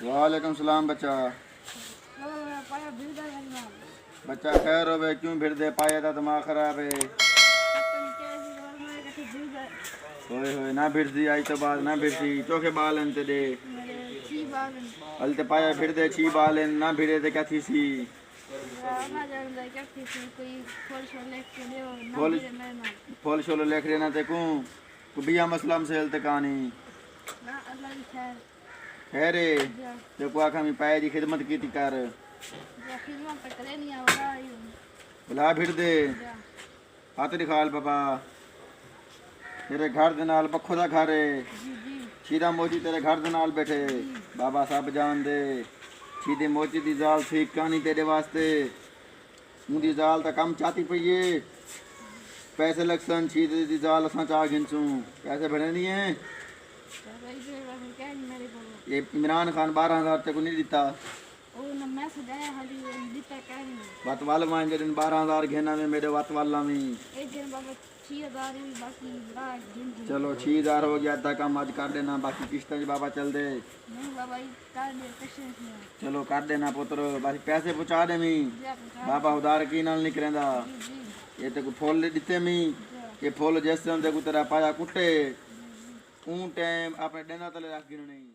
वालेकुम सलाम बच्चा। बच्चा खैर हो बे, क्यों फिर दे पाया था दिमाग खराब है। होए होए ना फिरसी आई तो बात ना फिरसी चोखे बाल अंते दे हल ते पाया फिर दे छी बाल ना फिरे ते क्या थी सी फुल फुल शोलो लेख रहे ना ते को बिया मसला से हल ते कहानी है रे ते को आखा में पाया दी खिदमत की थी कर बुला फिर दे हाथ दिखाल पापा तेरे घर दे नाल पखो दा घर है शीरा मोची तेरे घर दे नाल बैठे बाबा सब जान दे शीदे मोची दी जाल ठीक कहानी तेरे वास्ते मुंदी जाल ता कम चाहती पई है पैसे लगसन शीदे दी जाल असा चाह गिनसू पैसे भरे नहीं है ये इमरान खान 12,000 तक नहीं दिता वत वाल मान जे 12,000 घेना में मेरे वत वाला में चलो 6,000 हो गया था कम आज कर देना बाकी किस्त बाबा चल दे चलो कर देना पुत्र बाकी पैसे पहुँचा दे मी बाबा उधार की नाल नहीं करेंदा ये ते को फूल दिते मी ये फूल जिस तरह ते को तेरा पाया कुटे ऊं टाइम अपने देना तले रख गिनने